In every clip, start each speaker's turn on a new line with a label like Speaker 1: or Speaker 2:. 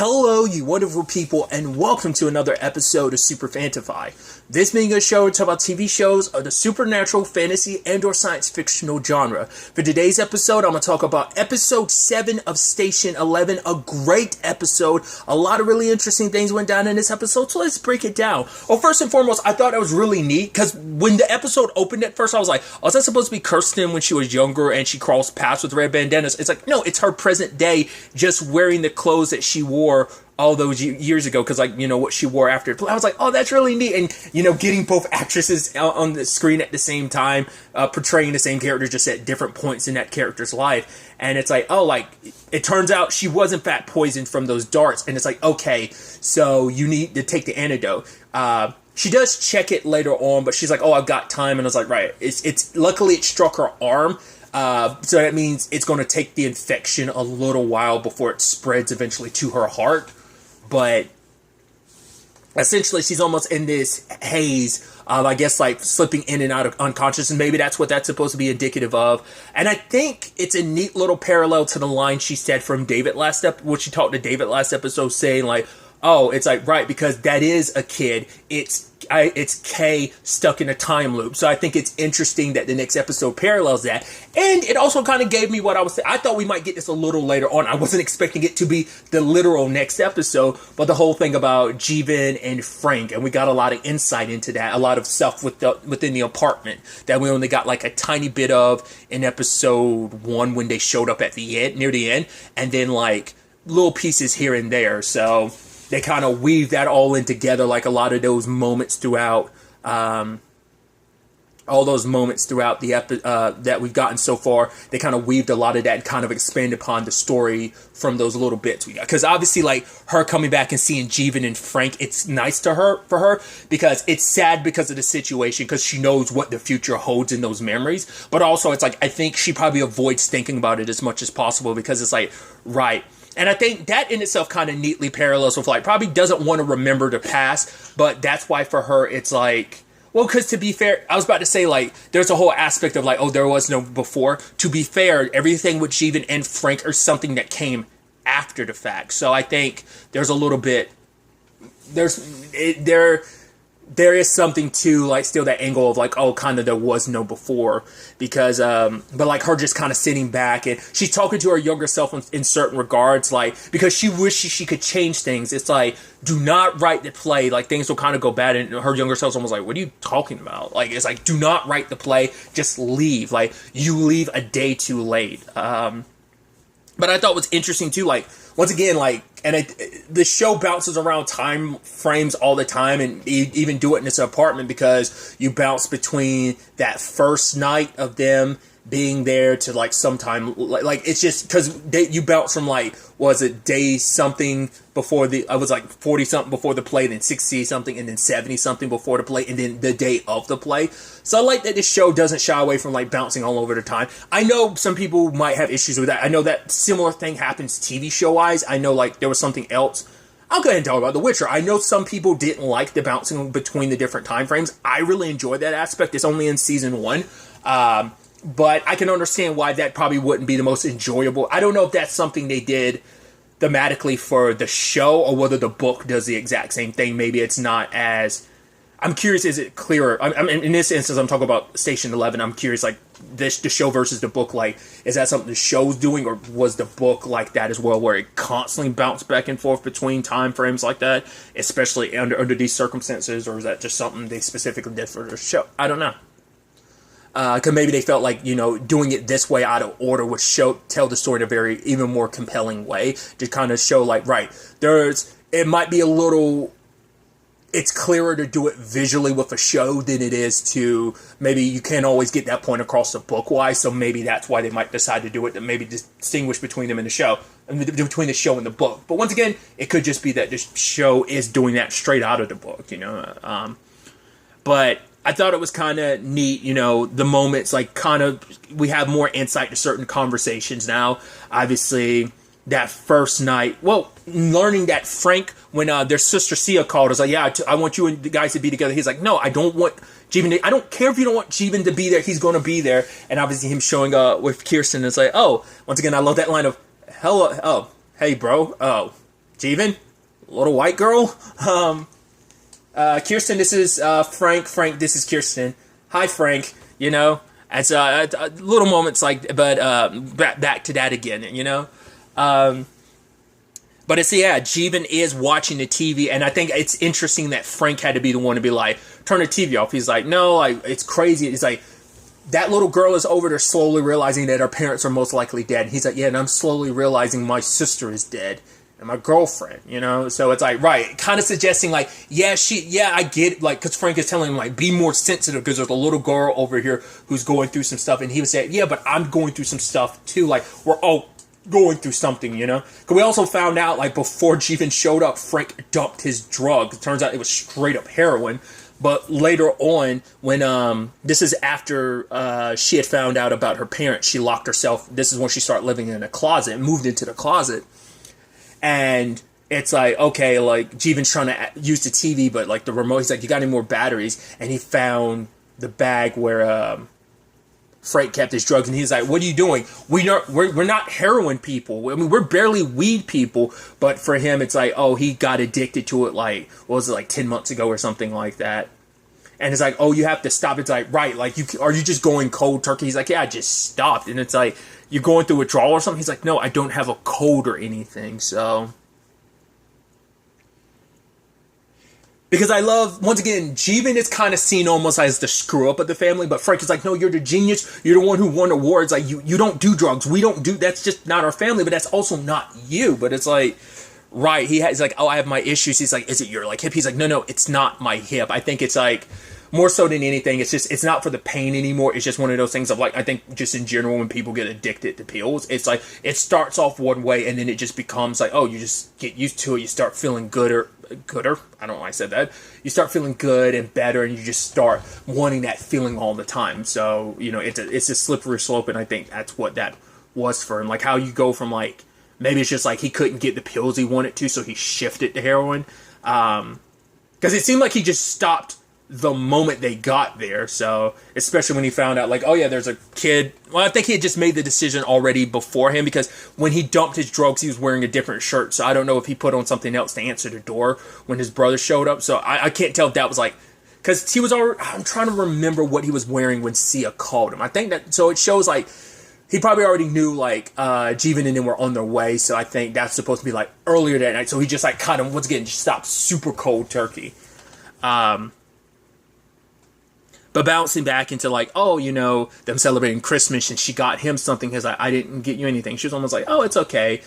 Speaker 1: Hello, you wonderful people, and welcome to another episode of Super-Fanta-Fi. This being a show to talk about TV shows of the supernatural, fantasy, and or science fictional genre. For today's episode, I'm going to talk about episode 7 of Station 11, a great episode. A lot of really interesting things went down in this episode, so let's break it down. Well, first and foremost, I thought it was really neat, because when the episode opened at first, I was like, oh, is that supposed to be Kirsten when she was younger and she crossed paths with red bandanas? It's like, no, it's her present day, just wearing the clothes that she wore all those years ago, because what she wore after. I was like, oh, that's really neat. And getting both actresses on the screen at the same time, portraying the same character just at different points in that character's life. And it's like, oh, it turns out she was in fact poisoned from those darts. And it's like, okay, so you need to take the antidote. She does check it later on, but she's like, oh, I've got time. And I was like, right, it's luckily it struck her arm. So that means it's going to take the infection a little while before it spreads eventually to her heart. But essentially, she's almost in this haze of, I guess, slipping in and out of unconscious. And maybe that's what that's supposed to be indicative of. And I think it's a neat little parallel to the line she said from David what she talked to David last episode, saying oh, it's right, because that is a kid. It's Kay stuck in a time loop. So I think it's interesting that the next episode parallels that. And it also kind of gave me what I was saying. I thought we might get this a little later on. I wasn't expecting it to be the literal next episode, but the whole thing about Jeevan and Frank. And we got a lot of insight into that. A lot of stuff within the apartment that we only got a tiny bit of in episode 1 when they showed up at the end, near the end. And then little pieces here and there. So they kind of weave that all in together, a lot of those moments throughout, all those moments throughout the that we've gotten so far. They kind of weaved a lot of that and kind of expand upon the story from those little bits we got. Because obviously, her coming back and seeing Jeevan and Frank, it's nice for her, because it's sad because of the situation, because she knows what the future holds in those memories. But also, it's I think she probably avoids thinking about it as much as possible, because it's right. And I think that in itself kind of neatly parallels with probably doesn't want to remember the past, but that's why for her it's well, because to be fair, I was about to say there's a whole aspect of oh, there was no before. To be fair, everything with Jeevan and Frank are something that came after the fact. So I think there's a little bit, there is something to still that angle of oh, kind of there was no before, because but her just kind of sitting back, and she's talking to her younger self in certain regards, because she wishes she could change things. It's do not write the play, things will kind of go bad, and her younger self's almost what are you talking about? It's do not write the play, just leave. You leave a day too late. But I thought was interesting too, once again, the show bounces around time frames all the time, and even do it in this apartment, because you bounce between that first night of them being there to sometime it's just because you bounce from was it day something before I was 40 something before the play, then 60 something, and then 70 something before the play, and then the day of the play. So I like that this show doesn't shy away from bouncing all over the time. I know some people might have issues with that. I know that similar thing happens TV show wise. I know there was something else. I'll go ahead and talk about The Witcher. I know some people didn't like the bouncing between the different time frames. I really enjoyed that aspect. It's only in season 1. But I can understand why that probably wouldn't be the most enjoyable. I don't know if that's something they did thematically for the show, or whether the book does the exact same thing. Maybe it's not as... I'm curious, is it clearer? In this instance, I'm talking about Station 11. I'm curious, the show versus the book, is that something the show's doing, or was the book like that as well, where it constantly bounced back and forth between time frames like that, especially under these circumstances, or is that just something they specifically did for the show? I don't know. Because maybe they felt doing it this way out of order would tell the story in a very even more compelling way, to kind of show it might be a little, it's clearer to do it visually with a show than it is to, maybe you can't always get that point across the book wise, so maybe that's why they might decide to do it, to maybe distinguish between them in the show, between the show and the book. But once again, it could just be that this show is doing that straight out of the book, but I thought it was kind of neat, the moments, we have more insight to certain conversations now. Obviously, that first night, learning that Frank, when their sister Sia called, was I want you and the guys to be together. He's no, I don't want Jeevan I don't care if you don't want Jeevan to be there. He's going to be there. And obviously him showing up with Kirsten, it's oh, once again, I love that line of, hello, oh, hey, bro, oh. Jeevan, little white girl. Kirsten, this is Frank. Frank, this is Kirsten. Hi, Frank. You know, and so little moments like, but back to that again. You know, but it's Jeevan is watching the TV, and I think it's interesting that Frank had to be the one to be like, turn the TV off. He's like, no, like it's crazy. He's like, that little girl is over there slowly realizing that her parents are most likely dead. And he's like, yeah, and I'm slowly realizing my sister is dead. And my girlfriend, you know? So it's like, right, kind of suggesting like, I get it, like, because Frank is telling him, like, be more sensitive because there's a little girl over here who's going through some stuff. And he was saying, yeah, but I'm going through some stuff too. Like, we're all going through something, you know? Because we also found out, like, before Jeevan showed up, Frank dumped his drug. It turns out it was straight up heroin. But later on, when, this is after she had found out about her parents, she locked herself. This is when she started living in a closet, moved into the closet. And it's like, okay, like, Jeevan's trying to use the TV, but, like, the remote, he's like, you got any more batteries? And he found the bag where Frank kept his drugs, and he's like, what are you doing? We're not heroin people. I mean, we're barely weed people, but for him, it's like, oh, he got addicted to it, like, what was it, like 10 months ago or something like that. And it's like, oh, you have to stop. It's like, right, like, are you just going cold turkey? He's like, yeah, I just stopped. And it's like, you're going through withdrawal or something? He's like, no, I don't have a cold or anything, so. Because I love, once again, Jeevan is kind of seen almost as the screw up of the family, but Frank is like, no, you're the genius, you're the one who won awards, like, you don't do drugs, we don't do, that's just not our family, but that's also not you. But it's like, right, he's like, oh, I have my issues. He's like, is it your, like, hip? He's like, no, it's not my hip. I think it's like, more so than anything, it's not for the pain anymore. It's just one of those things of like, I think just in general, when people get addicted to pills, it's like, it starts off one way and then it just becomes like, oh, you just get used to it. You start feeling gooder. I don't know why I said that. You start feeling good and better and you just start wanting that feeling all the time. So, you know, it's a slippery slope. And I think that's what that was for him. Like how you go from like, maybe it's just like he couldn't get the pills he wanted to, so he shifted to heroin. Because it seemed like he just stopped the moment they got there. So especially when he found out like, oh yeah, there's a kid. Well, I think he had just made the decision already beforehand, because when he dumped his drugs, he was wearing a different shirt. So I don't know if he put on something else to answer the door when his brother showed up. So I can't tell if that was like, because he was already, I'm trying to remember what he was wearing when Sia called him. I think that, so it shows like he probably already knew like Jeevan and them were on their way. So I think that's supposed to be like earlier that night. So he just like kind of once again just stopped super cold turkey. But bouncing back into like, oh, you know, them celebrating Christmas and she got him something because I didn't get you anything. She was almost like, oh, it's okay.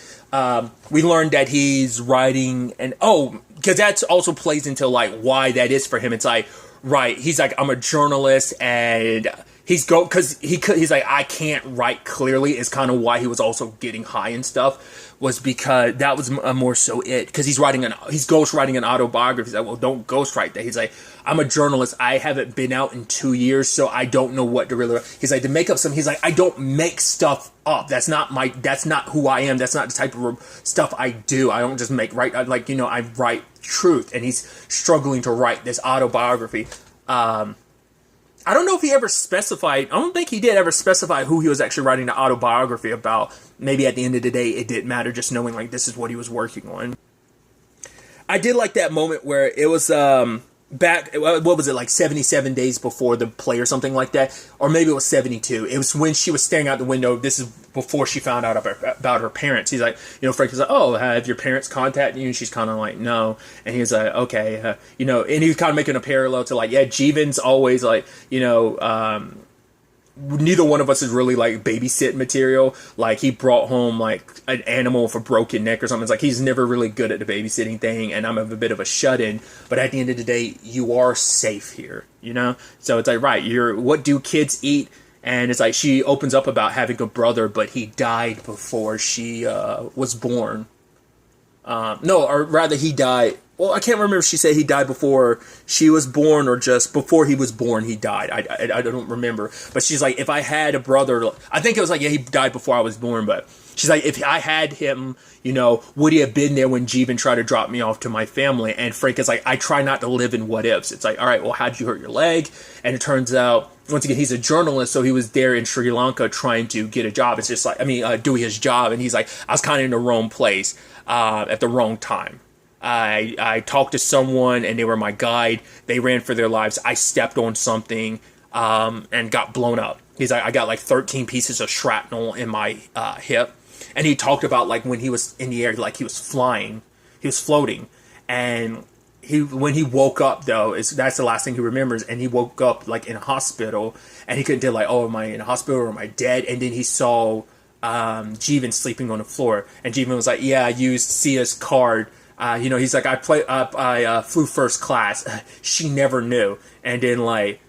Speaker 1: We learned that he's writing and, oh, because that also plays into like why that is for him. It's like, right, he's like, I'm a journalist and he's like, I can't write clearly is kind of why he was also getting high and stuff, was because that was more so it, because he's ghostwriting an autobiography. He's like, well, don't ghostwrite that. He's like, I'm a journalist. I haven't been out in 2 years, so I don't know what to really. He's like, to make up something. He's like, I don't make stuff up. That's not who I am. That's not the type of stuff I do. I don't just I write truth. And he's struggling to write this autobiography. I don't know if he ever specified, I don't think he did ever specify who he was actually writing the autobiography about. Maybe at the end of the day, it didn't matter, just knowing like this is what he was working on. I did like that moment where it was back, what was it, like 77 days before the play or something like that? Or maybe it was 72. It was when she was staring out the window. This is before she found out about her parents. He's like, you know, Frank is like, oh, have your parents contacted you? And she's kind of like, no. And he's like, okay, you know, and he was kind of making a parallel to like, yeah, Jeevan's always like, you know, neither one of us is really like babysit material. Like he brought home like an animal with a broken neck or something. It's like he's never really good at the babysitting thing, and I'm a bit of a shut-in. But at the end of the day, you are safe here, you know. So it's like, right, what do kids eat? And it's like she opens up about having a brother, but he died before she was born. No, or rather, he died. Well, I can't remember if she said he died before she was born or just before he was born he died. I don't remember. But she's like, if I had a brother, I think it was like, yeah, he died before I was born. But she's like, if I had him, would he have been there when Jeevan tried to drop me off to my family? And Frank is like, I try not to live in what ifs. It's like, all right, well, how'd you hurt your leg? And it turns out, once again, he's a journalist, so he was there in Sri Lanka trying to get a job. It's just like, doing his job. And he's like, I was kind of in the wrong place at the wrong time. I talked to someone and they were my guide. They ran for their lives. I stepped on something and got blown up. He's like, I got like 13 pieces of shrapnel in my hip. And he talked about like when he was in the air, like he was flying, he was floating. And when he woke up though, that's the last thing he remembers. And he woke up like in a hospital and he couldn't tell like, oh, am I in a hospital or am I dead? And then he saw Jeevan sleeping on the floor. And Jeevan was like, yeah, I used Sia's card. He's like, I flew first class. She never knew. And then like,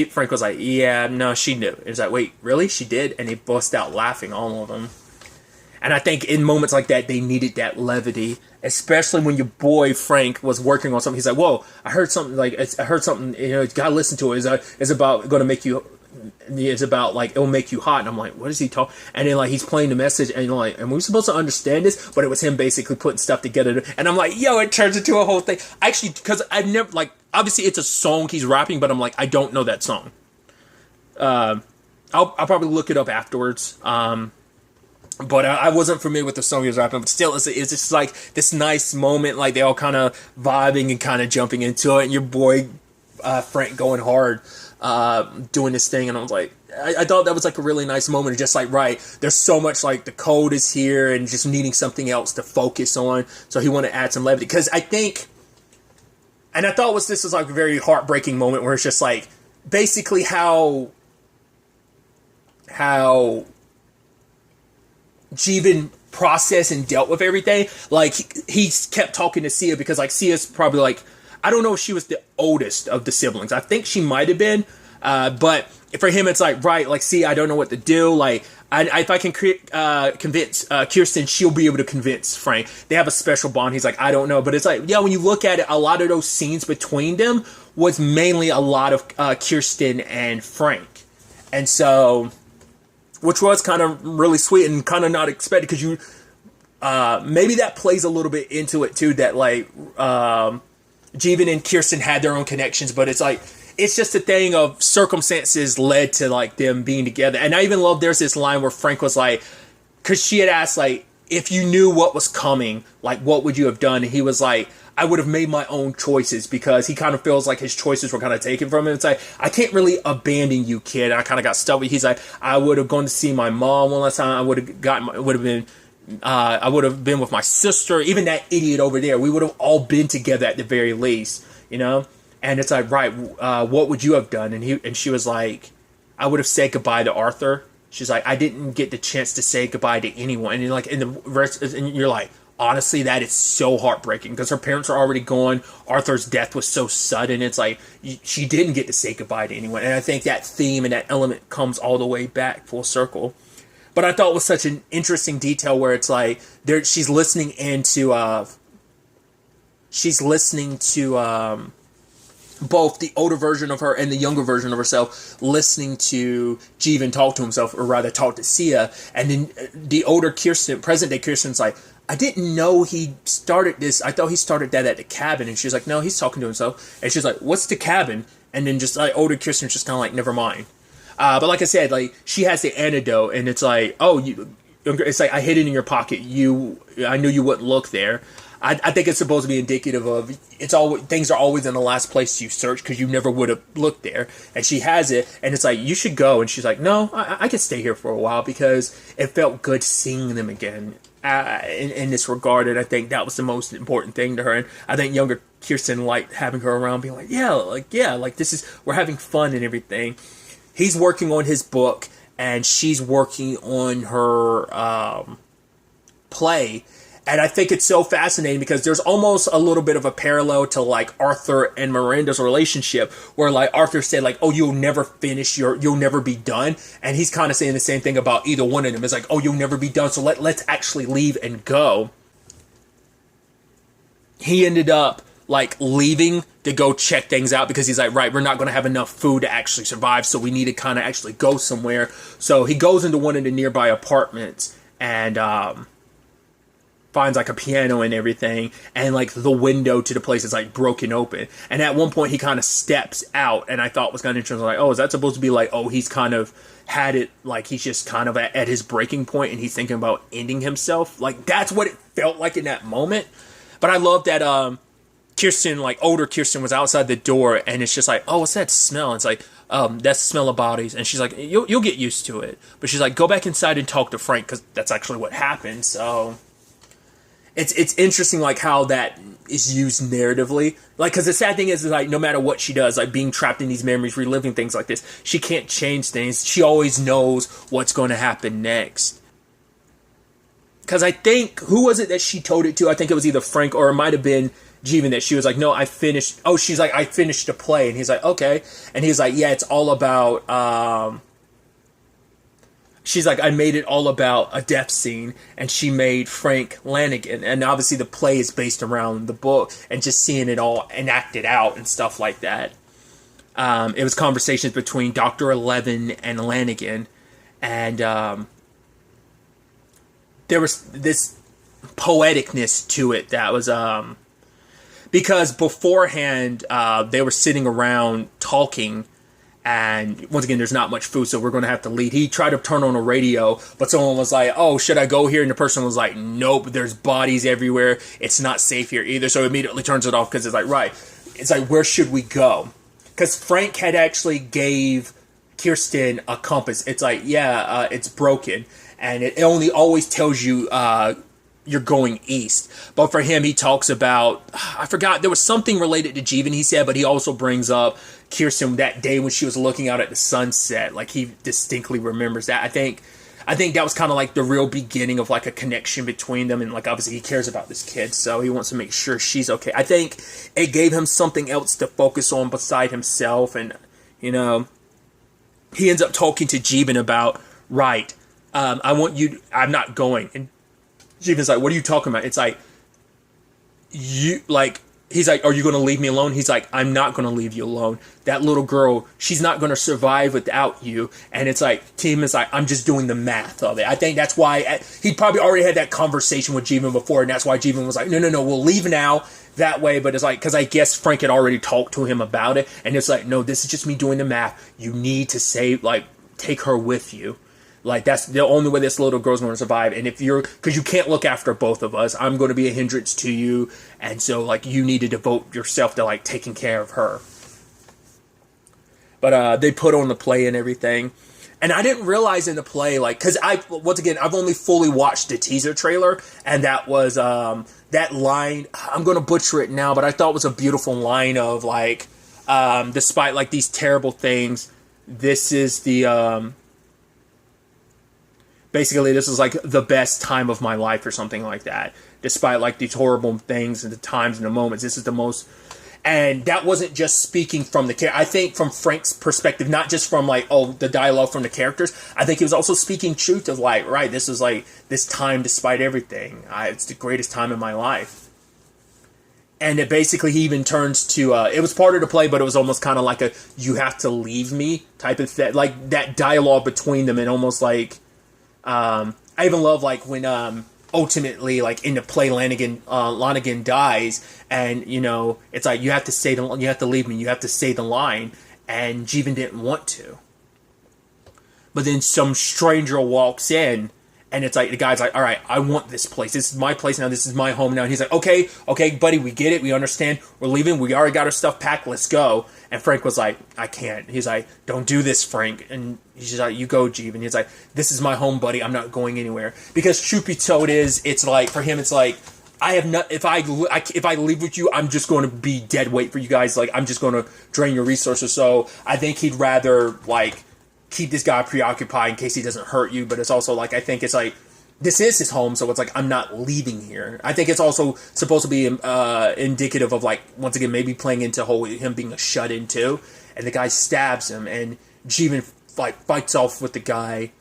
Speaker 1: Frank was like, yeah, no, she knew. It was like, wait, really? She did? And they bust out laughing, all of them. And I think in moments like that, they needed that levity, especially when your boy Frank was working on something. He's like, whoa, I heard something, you gotta listen to it. It's about going to make you, it's about like, it'll make you hot. And I'm like, what is he talking? And then like, he's playing the message and you're like, am we supposed to understand this? But it was him basically putting stuff together. And I'm like, yo, it turns into a whole thing. Actually, because I've never, like, obviously it's a song he's rapping, but I'm like, I don't know that song. I'll probably look it up afterwards. But I wasn't familiar with the song he was rapping, but still, it's just like this nice moment, like they all kind of vibing and kind of jumping into it, and your boy Frank going hard, doing this thing, and I was like, I thought that was like a really nice moment, just like, right, there's so much like the code is here, and just needing something else to focus on, so he wanted to add some levity, because I think, and I thought this was like a very heartbreaking moment, where it's just like, basically how Jeevan processed and dealt with everything. Like he kept talking to Sia because like Sia's probably like, I don't know if she was the oldest of the siblings. I think she might have been, but for him it's like, right, like Sia, I don't know what to do. Like if I can convince Kirsten, she'll be able to convince Frank. They have a special bond. He's like, I don't know, but it's like, yeah, when you look at it, a lot of those scenes between them was mainly a lot of Kirsten and Frank, and so. Which was kind of really sweet and kind of not expected, because you maybe that plays a little bit into it too, that like Jeevan and Kirsten had their own connections, but it's like it's just a thing of circumstances led to like them being together. And I even love there's this line where Frank was like, because she had asked like, if you knew what was coming, like what would you have done? And he was like, I would have made my own choices, because he kind of feels like his choices were kind of taken from him. It's like, I can't really abandon you, kid. I kind of got stuck with. He's like, I would have gone to see my mom one last time. I would have been with my sister. Even that idiot over there, we would have all been together at the very least, And it's like, right, what would you have done? And she was like, I would have said goodbye to Arthur. She's like, I didn't get the chance to say goodbye to anyone. And you're like, and you're like, honestly, that is so heartbreaking, because her parents are already gone. Arthur's death was so sudden. It's like she didn't get to say goodbye to anyone. And I think that theme and that element comes all the way back full circle. But I thought it was such an interesting detail where it's like she's listening to both the older version of her and the younger version of herself, listening to Jeevan talk to himself, or rather talk to Sia. And then the older Kirsten, present day Kirsten's like, I didn't know he started this. I thought he started that at the cabin. And she's like, no, he's talking to himself. And she's like, what's the cabin? And then just like older Kirsten's just kind of like, never mind. But like I said, like she has the antidote, and it's like, it's like, I hid it in your pocket. I knew you wouldn't look there. I think it's supposed to be indicative of things are always in the last place you search, because you never would have looked there. And she has it, and it's like, you should go. And she's like, no, I can stay here for a while, because it felt good seeing them again in this regard. And I think that was the most important thing to her. And I think younger Kirsten liked having her around, being like, we're having fun and everything. He's working on his book, and she's working on her play. And I think it's so fascinating, because there's almost a little bit of a parallel to like Arthur and Miranda's relationship, where like Arthur said like, oh, you'll never finish, you'll never be done. And he's kind of saying the same thing about either one of them. It's like, oh, you'll never be done, so let's actually leave and go. He ended up like leaving to go check things out, because he's like, right, we're not going to have enough food to actually survive, so we need to kind of actually go somewhere. So he goes into one of the nearby apartments, and finds like a piano and everything, and like the window to the place is like broken open. And at one point he kind of steps out, and I thought was kind of interesting, like, oh, is that supposed to be like, oh, he's kind of had it, like he's just kind of at his breaking point and he's thinking about ending himself? Like, that's what it felt like in that moment. But I love that Kirsten, like older Kirsten, was outside the door, and it's just like, oh, what's that smell? It's like, that's the smell of bodies. And she's like, you'll get used to it. But she's like, go back inside and talk to Frank, because that's actually what happened. So it's interesting, like how that is used narratively. Like, because the sad thing is like, no matter what she does, like being trapped in these memories, reliving things like this, she can't change things. She always knows what's going to happen next. Because I think, who was it that she told it to? I think it was either Frank, or it might have been Jeevan, that she was like, no, I finished. Oh, she's like, I finished the play. And he's like, okay. And he's like, yeah, it's all about, she's like, I made it all about a death scene. And she made Frank Lanigan. And obviously the play is based around the book, and just seeing it all enacted out and stuff like that. It was conversations between Dr. Eleven and Lanigan. And there was this poeticness to it that was, because beforehand, they were sitting around talking, and once again, there's not much food, so we're going to have to leave. He tried to turn on a radio, but someone was like, oh, should I go here? And the person was like, nope, there's bodies everywhere. It's not safe here either. So immediately turns it off, because it's like, right. It's like, where should we go? Because Frank had actually gave Kirsten a compass. It's like, yeah, it's broken. And it only always tells you you're going east. But for him, he talks about, I forgot, there was something related to Jeevan, he said, but he also brings up Kirsten that day when she was looking out at the sunset. Like, he distinctly remembers that. I think that was kind of like the real beginning of like a connection between them. And like, obviously he cares about this kid, so he wants to make sure she's okay. I think it gave him something else to focus on beside himself. And, you know, he ends up talking to Jeevan about, right, I'm not going. And Jeevan's like, what are you talking about? It's like, he's like, are you going to leave me alone? He's like, I'm not going to leave you alone. That little girl, she's not going to survive without you. And it's like, Tim is like, I'm just doing the math of it. I think that's why he probably already had that conversation with Jeevan before. And that's why Jeevan was like, no, we'll leave now that way. But it's like, because I guess Frank had already talked to him about it. And it's like, no, this is just me doing the math. You need to take her with you. Like, that's the only way this little girl's going to survive. And because you can't look after both of us, I'm going to be a hindrance to you. And so, like, you need to devote yourself to, like, taking care of her. But they put on the play and everything. And I didn't realize in the play, like, because I've only fully watched the teaser trailer. And that was, that line, I'm going to butcher it now, but I thought it was a beautiful line of, like, despite, like, these terrible things, this is the, basically, this is like the best time of my life or something like that. Despite like these horrible things and the times and the moments, this is the most. And that wasn't just speaking from the character. I think from Frank's perspective, not just from like, oh, the dialogue from the characters. I think he was also speaking truth of like, right, this is like this time despite everything. It's the greatest time in my life. And it basically, he even turns to, it was part of the play, but it was almost kind of like a, you have to leave me type of thing. Like that dialogue between them, and almost like, I even love like when ultimately like in the play Lanigan dies, and you know it's like you have to leave me, you have to say the line, and Jeevan didn't want to, but then some stranger walks in, and it's like the guy's like, all right, I want this place, this is my place now, this is my home now, and he's like, okay buddy, we get it, we understand, we're leaving, we already got our stuff packed, let's go. And Frank was like, I can't. He's like, don't do this, Frank. And he's just like, you go, Jeevan. He's like, this is my home, buddy. I'm not going anywhere. Because truth be told it's like, for him, it's like, I have not, if I leave with you, I'm just going to be dead weight for you guys. Like, I'm just going to drain your resources. So I think he'd rather, like, keep this guy preoccupied in case he doesn't hurt you. But it's also like, I think it's like, this is his home, so it's like, I'm not leaving here. I think it's also supposed to be indicative of, like, once again, maybe playing into him being a shut-in, too. And the guy stabs him, and Jeevan, like, fights off with the guy.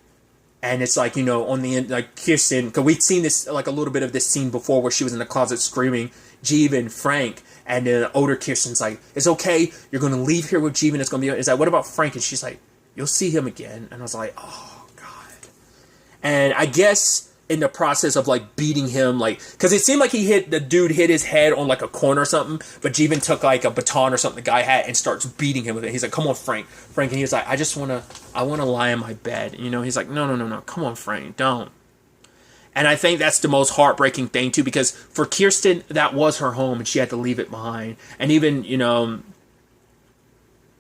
Speaker 1: And it's like, you know, on the end, like, Kirsten, because we'd seen this, like, a little bit of this scene before where she was in the closet screaming, Jeevan, Frank. And then older Kirsten's like, it's okay, you're going to leave here with Jeevan, it's going to be, it's like, what about Frank? And she's like, you'll see him again. And I was like, oh, God. And I guess in the process of like beating him, like, because it seemed like the dude hit his head on like a corner or something, but Jeevan took like a baton or something the guy had and starts beating him with it. He's like, come on, Frank, and he was like, I want to lie in my bed, he's like, no, come on, Frank, don't. And I think that's the most heartbreaking thing too, because for Kirsten, that was her home and she had to leave it behind. And even,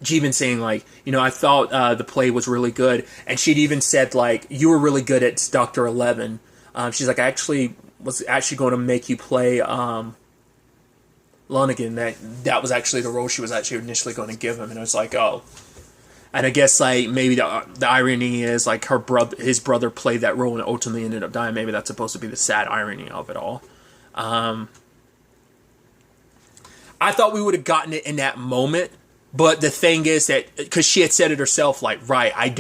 Speaker 1: Jeevan saying like, I thought the play was really good, and she'd even said like, you were really good at Dr. 11. She's like, I was actually going to make you play Lonigan. That was actually the role she was actually initially going to give him, and I was like, oh. And I guess like maybe the irony is like his brother played that role and ultimately ended up dying. Maybe that's supposed to be the sad irony of it all. I thought we would have gotten it in that moment. But the thing is that, because she had said it herself, like, right, I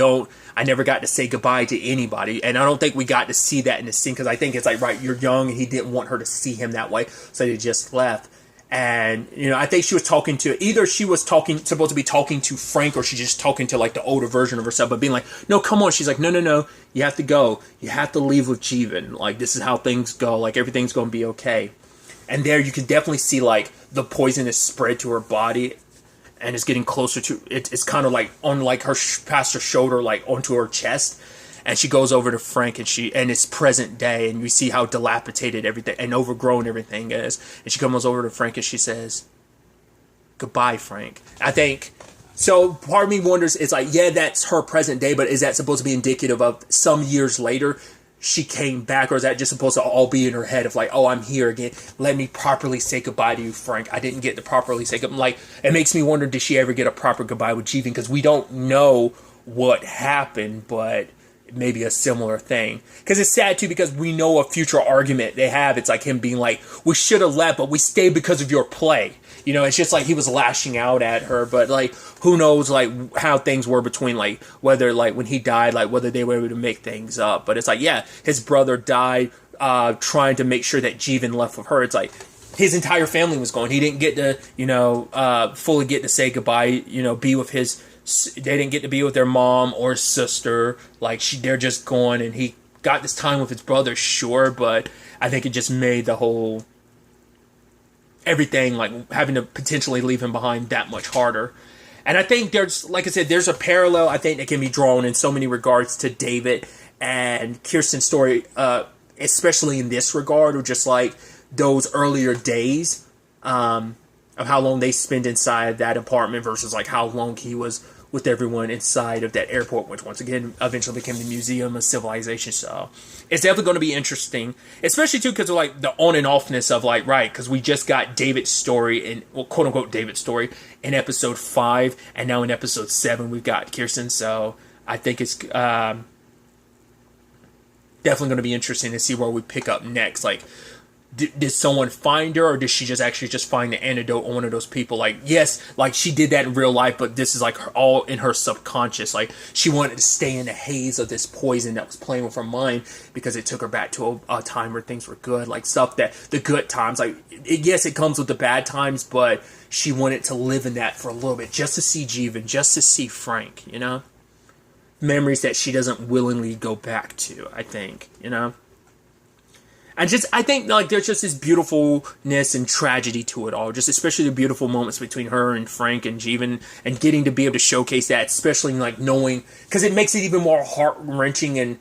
Speaker 1: never got to say goodbye to anybody. And I don't think we got to see that in the scene, because I think it's like, right, you're young, and he didn't want her to see him that way, so he just left. And, I think she was talking to, either she was supposed to be talking to Frank, or she's just talking to, like, the older version of herself, but being like, no, come on. She's like, no, you have to go. You have to leave with Jeevan. Like, this is how things go. Like, everything's going to be okay. And there you can definitely see, like, the poison is spread to her body, and it's getting closer to it's kind of like on like her past her shoulder, like onto her chest, and she goes over to Frank, and it's present day, and you see how dilapidated everything and overgrown everything is, and she comes over to Frank and she says, goodbye, Frank. I think so. Part of me wonders, it's like, yeah, that's her present day, but is that supposed to be indicative of some years later she came back, or is that just supposed to all be in her head of like, oh, I'm here again, let me properly say goodbye to you, Frank. I didn't get to properly say goodbye. Like, it makes me wonder, did she ever get a proper goodbye with Jeevan? Because we don't know what happened, but maybe a similar thing. Because it's sad too, because we know a future argument they have, it's like him being like, we should have left, but we stayed because of your play. It's just like he was lashing out at her, but like, who knows, like, how things were between, like, whether, like, when he died, like, whether they were able to make things up. But it's like, yeah, his brother died trying to make sure that Jeevan left with her. It's like, his entire family was gone. He didn't get to, fully get to say goodbye, be with they didn't get to be with their mom or sister. Like, they're just gone, and he got this time with his brother, sure, but I think it just made the whole everything, like, having to potentially leave him behind that much harder. And I think there's, like I said, there's a parallel, I think, that can be drawn in so many regards to David and Kirsten's story, especially in this regard, or just like those earlier days of how long they spent inside that apartment versus like how long he was with everyone inside of that airport, which once again eventually became the Museum of Civilization. So it's definitely going to be interesting, especially too because of like the on and offness of like, right, because we just got David's story quote unquote David's story in episode 5, and now in episode 7 we've got Kirsten. So I think it's definitely going to be interesting to see where we pick up next. Like, did someone find her, or did she just find the antidote on one of those people? Like, yes, like she did that in real life, but this is like all in her subconscious. Like, she wanted to stay in the haze of this poison that was playing with her mind because it took her back to a time where things were good, like stuff that the good times. Like, yes, it comes with the bad times, but she wanted to live in that for a little bit, just to see Jeevan, just to see Frank. Memories that she doesn't willingly go back to. I think. And I think, like, there's just this beautifulness and tragedy to it all. Just especially the beautiful moments between her and Frank and Jeevan, and getting to be able to showcase that, especially, like, knowing, because it makes it even more heart-wrenching and,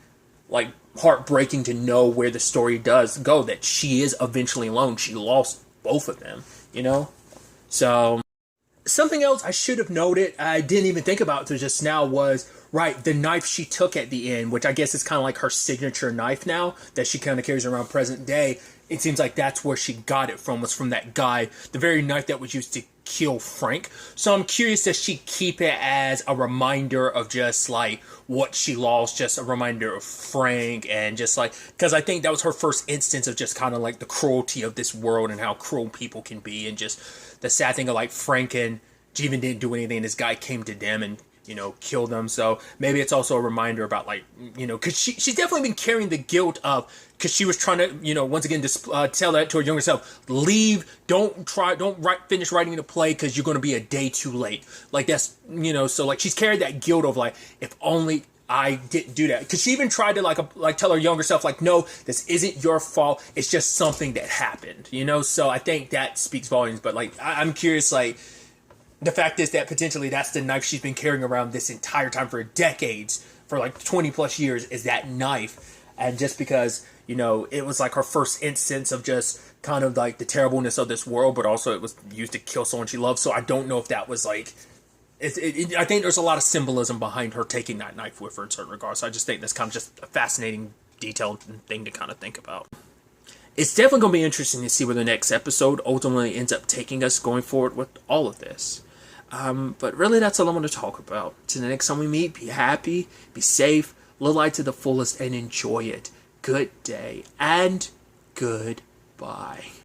Speaker 1: like, heartbreaking to know where the story does go, that she is eventually alone. She lost both of them, So, something else I should have noted, I didn't even think about until just now, was, right, the knife she took at the end, which I guess is kind of like her signature knife now, that she kind of carries around present day. It seems like that's where she got it from, was from that guy, the very knife that was used to kill Frank. So I'm curious, does she keep it as a reminder of just like what she lost, just a reminder of Frank, and just like, because I think that was her first instance of just kind of like the cruelty of this world and how cruel people can be, and just the sad thing of like Frank and Jeevan didn't do anything, and this guy came to them and kill them. So maybe it's also a reminder about, like, because she's definitely been carrying the guilt of, because she was trying to, once again, tell that to her younger self, leave, don't finish writing the play because you're going to be a day too late. Like, that's, so like she's carried that guilt of like, if only I didn't do that. Because she even tried to like tell her younger self, like, no, this isn't your fault. It's just something that happened, you know? So I think that speaks volumes. But like, I'm curious, like, the fact is that potentially that's the knife she's been carrying around this entire time for decades, for like 20 plus years, is that knife. And just because, you know, it was like her first instance of just kind of like the terribleness of this world, but also it was used to kill someone she loved. So I don't know if that was like, I think there's a lot of symbolism behind her taking that knife with her in certain regards. So I just think that's kind of just a fascinating detail thing to kind of think about. It's definitely going to be interesting to see where the next episode ultimately ends up taking us going forward with all of this. But really, that's all I'm going to talk about. Till the next time we meet, be happy, be safe, live life to the fullest, and enjoy it. Good day and goodbye.